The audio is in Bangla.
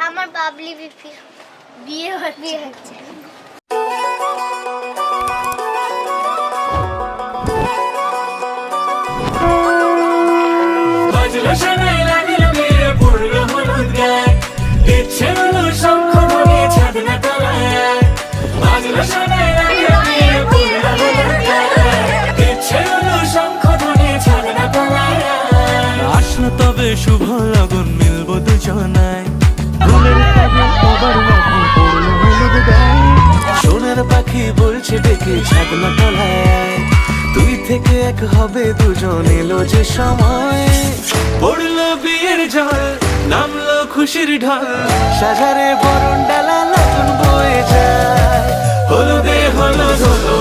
আমার বাবলি বিপি বিয়ে হচ্ছে। আসলো তবে শুভ লগন মিলবো দুজনায়, সোনার পাখি বলছে ডেকে ছাদনা তলায়, তুই থেকে এক হবে দুজন, এলো যে সময়। পড়লো বিয়ের জল, নামলো খুশির ঢল, সাজারে বরণ ডালা নতুন বয়ে যায়, হলুদে হলুদ হলো